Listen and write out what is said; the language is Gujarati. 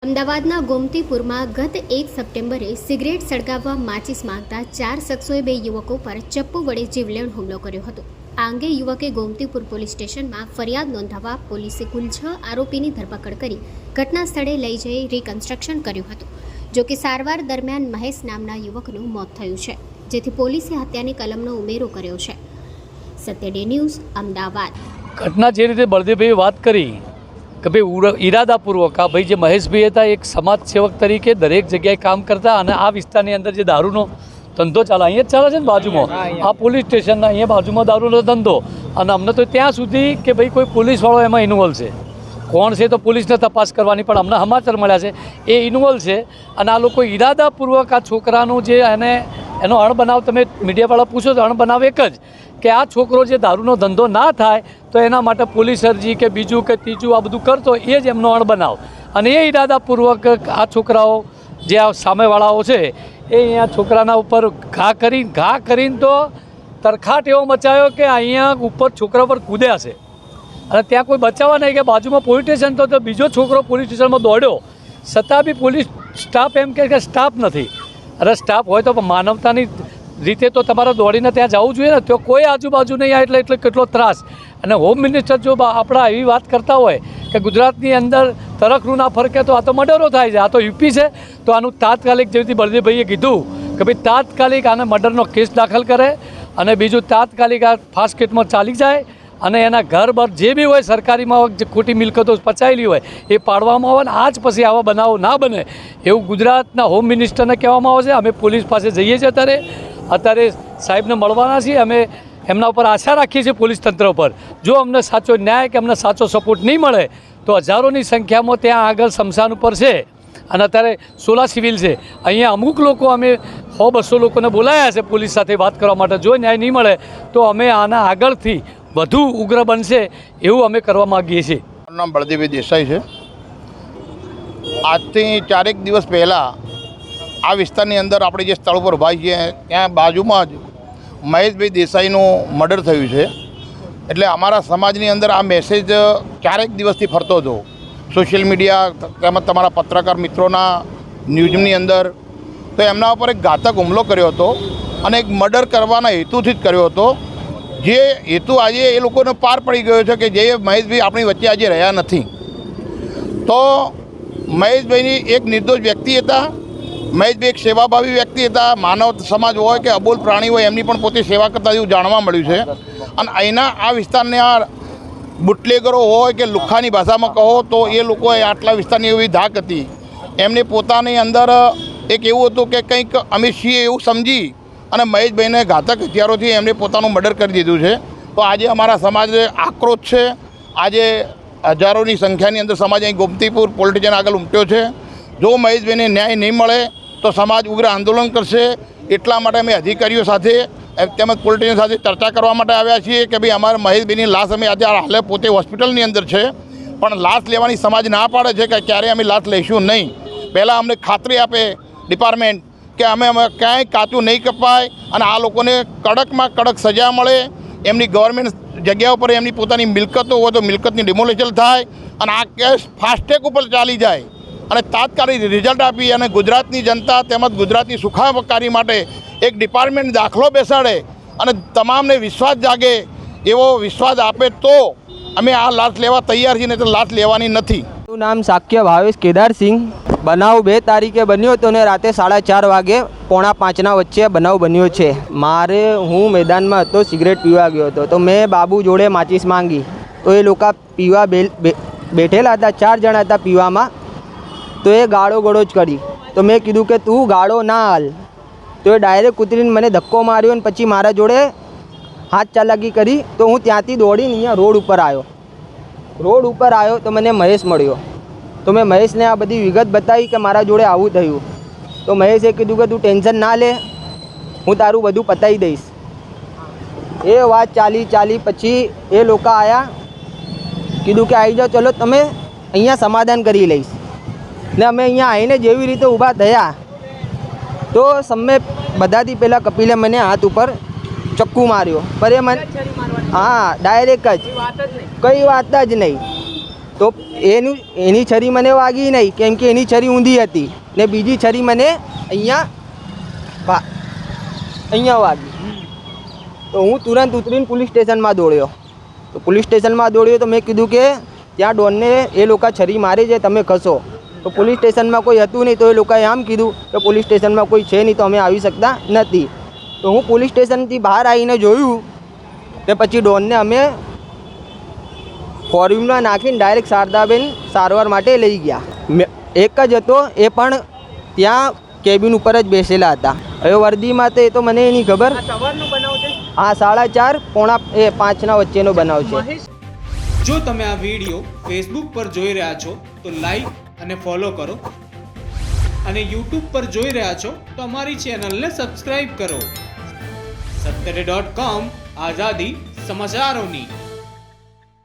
અમદાવાદના ગોમતીપુરમાં ગત 1 સપ્ટેમ્બરે સિગરેટ સળગાવવા માચીસ માંગતા 4 શખ્સોએ 2 યુવકો પર ચપ્પુ વડે જીવલેણ હુમલો કર્યો હતો। આ અંગે યુવકે ગોમતીપુર પોલીસ સ્ટેશનમાં ફરિયાદ નોંધાવવા પોલીસે કુલ 6 આરોપીની ધરપકડ કરી ઘટના સ્થળે લઈ જઈ રિકન્સ્ટ્રક્શન કર્યું હતું। જો કે સારવાર દરમિયાન મહેશ નામના યુવકનું મોત થયું છે, જેથી પોલીસે હત્યાની કલમનો ઉમેરો કર્યો છે। સત્ય ડે ન્યૂઝ અમદાવાદ। ઘટના જે રીતે બળદેવભાઈએ વાત કરી કે ભાઈ ઈરાદાપૂર્વક આ ભાઈ જે મહેશભાઈ હતા એક સમાજ સેવક તરીકે દરેક જગ્યાએ કામ કરતા અને આ વિસ્તારની અંદર જે દારૂનો ધંધો ચાલે અહીંયા જ ચાલે છે ને બાજુમાં આ પોલીસ સ્ટેશનના અહીંયા બાજુમાં દારૂનો ધંધો, અને અમને તો ત્યાં સુધી કે ભાઈ કોઈ પોલીસવાળો એમાં ઇન્વોલ્વ છે, કોણ છે તો પોલીસને તપાસ કરવાની, પણ અમને સમાચાર મળ્યા છે એ ઇન્વોલ્વ છે અને આ લોકો ઈરાદાપૂર્વક આ છોકરાનું જે એનો અણબનાવ તમે મીડિયાવાળા પૂછો તો અણબનાવ એક જ કે આ છોકરો જે દારૂનો ધંધો ના થાય તો એના માટે પોલીસ અરજી કે બીજું કે ત્રીજું આ બધું કરતો એ જ એમનો અણબનાવ, અને એ ઈરાદાપૂર્વક આ છોકરાઓ જે આ સામેવાળાઓ છે એ અહીંયા છોકરાના ઉપર ઘા કરીને તો તરખાટ એવો મચાયો કે અહીંયા ઉપર છોકરા પર કૂદ્યા છે અને ત્યાં કોઈ બચાવવા નહીં કે બાજુમાં પોલીસ સ્ટેશન તો બીજો છોકરો પોલીસ સ્ટેશનમાં દોડ્યો, છતાં બી પોલીસ સ્ટાફ એમ કે સ્ટાફ નથી। અરે સ્ટાફ હોય તો માનવતાની રીતે તો તમારે દોડીને ત્યાં જવું જોઈએ ને, તો કોઈ આજુબાજુ નહીં આવે એટલે કેટલો ત્રાસ। અને હોમ મિનિસ્ટર જો આપણા એવી વાત કરતા હોય કે ગુજરાતની અંદર તરખનું ના ફરકે તો આ તો મર્ડરો થાય છે, આ તો યુપી છે, તો આનું તાત્કાલિક જેવી રીતે બળદેવભાઈએ કીધું કે ભાઈ તાત્કાલિક આને મર્ડરનો કેસ દાખલ કરે અને બીજું તાત્કાલિક આ ફાસ્ટ ટ્રેકમાં ચાલી જાય અને એના ઘર બર જે બી હોય સરકારીમાં જે ખોટી મિલકતો પચાયેલી હોય એ પાડવામાં આવે ને આજ પછી આવા બનાવો ના બને એવું ગુજરાતના હોમ મિનિસ્ટરને કહેવામાં આવે છે। અમે પોલીસ પાસે જઈએ છીએ, અત્યારે સાહેબને મળવાના છીએ, અમે એમના ઉપર આશા રાખીએ છીએ પોલીસ તંત્ર ઉપર। જો અમને સાચો ન્યાય કે અમને સાચો સપોર્ટ નહીં મળે તો હજારોની સંખ્યામાં ત્યાં આગળ સ્મશાન ઉપર છે અને અત્યારે 16 સિવિલ છે, અહીંયા અમુક લોકો અમે 100-200 લોકોને બોલાયા છે પોલીસ સાથે વાત કરવા માટે। જો ન્યાય નહીં મળે તો અમે આના આગળથી વધુ ઉગ્ર બનશે એવું અમે કરવા માગીએ છીએ। મારું નામ બળદેવભાઈ દેસાઈ છે। આજથી 4 દિવસ પહેલાં આ વિસ્તારની અંદર આપણે જે સ્થળ ઉપર ઊભા છીએ ત્યાં બાજુમાં જ મહેશભાઈ દેસાઈનું મર્ડર થયું છે, એટલે અમારા સમાજની અંદર આ મેસેજ 4 દિવસથી ફરતો હતો સોશિયલ મીડિયા તેમજ તમારા પત્રકાર મિત્રોના ન્યૂઝની અંદર। તો એમના ઉપર એક ઘાતક હુમલો કર્યો હતો અને એક મર્ડર કરવાના હેતુથી જ કર્યો હતો, જે હેતુ આજે એ લોકોને પાર પડી ગયો છે કે જે મહેશભાઈ આપણી વચ્ચે આજે રહ્યા નથી। તો મહેશભાઈની એક નિર્દોષ વ્યક્તિ હતા, મહેશભાઈ એક સેવાભાવી વ્યક્તિ હતા, માનવ સમાજ હોય કે અબોલ પ્રાણી હોય એમની પણ પોતે સેવા કરતા એવું જાણવા મળ્યું છે। અને અહીંના આ વિસ્તારના બુટલેગરો હોય કે લુખ્ખાની ભાષામાં કહો તો એ લોકોએ આટલા વિસ્તારની એવી ધાક હતી, એમને પોતાની અંદર એક એવું હતું કે કંઈક અમિત સિંહે એવું સમજી અને મહેશભાઈને ઘાતક હથિયારોથી એમને પોતાનું મર્ડર કરી દીધું છે। તો આજે અમારા સમાજે આક્રોશ છે, આજે હજારોની સંખ્યાની અંદર સમાજ અહીં ગોમતીપુર પોલીસ સ્ટેશન આગળ ઉમટ્યો છે। જો મહેશભાઈને ન્યાય નહીં મળે તો સમાજ ઉગ્ર આંદોલન કરશે। એટલા માટે અમે અધિકારીઓ સાથે તેમજ પોલીસ સ્ટેશન સાથે ચર્ચા કરવા માટે આવ્યા છીએ કે ભાઈ અમારા મહેશભાઈની લાશ અમે આજે હાલે પોતે હોસ્પિટલની અંદર છે, પણ લાશ લેવાની સમાજ ના પાડે છે કે ક્યારેય અમે લાશ લઈશું નહીં। પહેલાં અમને ખાતરી આપે ડિપાર્ટમેન્ટ કે અમે ક્યાંય કાચું નહીં કપાય અને આ લોકોને કડકમાં કડક સજા મળે, એમની ગવર્મેન્ટ જગ્યા ઉપર એમની પોતાની મિલકતો હોય તો મિલકતની ડિમોલેશન થાય અને આ કેસ ફાસ્ટ ટ્રેક ઉપર ચાલી જાય અને તાત્કાલિક રિઝલ્ટ આપી અને ગુજરાતની જનતા તેમજ ગુજરાતની સુખાકારી માટે એક ડિપાર્ટમેન્ટ દાખલો બેસાડે અને તમામને વિશ્વાસ જાગે એવો વિશ્વાસ આપે તો અમે આ લાશ લેવા તૈયાર છીએ, નહીં તો લાશ લેવાની નથી। મારું નામ સાક્ય ભાવેશ કેદારસિંહ। બનાવ 2 તારીખે બન્યો હતો ને રાતે 4:30 વાગે 4:45 વચ્ચે બનાવ બન્યો છે। હું મેદાનમાં હતો, સિગરેટ પીવા ગયો હતો, તો મેં બાબુ જોડે માચીસ માંગી તો એ લોકો પીવા બેઠેલા હતા, 4 જણા હતા પીવામાં। તો એ ગાળો ગળો જ કરી, તો મેં કીધું કે તું ગાળો ના હાલ, તો એ ડાયરેક્ટ કૂતરીને મને ધક્કો માર્યો અને પછી મારા જોડે હાથ ચાલાકી કરી। તો હું ત્યાંથી દોડીને અહીંયા રોડ ઉપર આવ્યો તો મને મહેશ મળ્યો। તો મેં મહેશને આ બધી વિગત બતાવી કે મારા જોડે આવું થયું। તો મહેશે કીધું કે તું ટેન્શન ના લે, હું તારું બધું પતાવી દઈશ। એ વાત ચાલી પછી એ લોકો આવ્યા, કીધું કે આવી જાઓ, ચલો તમે અહીંયા સમાધાન કરી લઈશ। ને અમે અહીંયા આવીને જેવી રીતે ઊભા થયા તો સમ્મે બધાથી પહેલાં કપિલે મને હાથ ઉપર ચક્કુ માર્યો, પર એ મને ડાયરેક્ટ જ કંઈ વાત જ નહીં। તો એની છરી મને વાગી નહીં, કેમ કે એની છરી ઊંધી હતી ને બીજી છરી મને અહીંયા વાગી. તો હું તુરંત ઉતરીને પોલીસ સ્ટેશનમાં દોડ્યો. તો પોલીસ સ્ટેશનમાં દોડ્યો તો મેં કીધું કે ત્યાં ડોનને એ લોકો છરી મારે છે, તમે ખસો. તો પોલીસ સ્ટેશનમાં કોઈ હતું નહીં, તો એ લોકોએ આમ કીધું કે પોલીસ સ્ટેશનમાં કોઈ છે નહીં, તો અમે આવી શકતા નથી. તો હું પોલીસ સ્ટેશનથી બહાર આવીને જોયું તે પછી ડોનને અમે ફોરવ્હીલમાં નાખીને ડાયરેક્ટ શારદાબેન સારવાર માટે લઈ ગયા. એક જ હતો, એ પણ ત્યાં કેબિન ઉપર જ બેસેલા હતા. હવે વર્દીમાં તો એ તો મને નહીં ખબર. હા, 4:30 પોણા 5 વચ્ચેનો બનાવ છે. જો તમે આ વિડીયો ફેસબુક પર જોઈ રહ્યા છો તો લાઈક અને ફોલો કરો, અને યુટ્યુબ પર જોઈ રહ્યા છો તો અમારી ચેનલને સબસ્ક્રાઇબ કરો. સત્તરે.com આઝાદી સમાચારોની.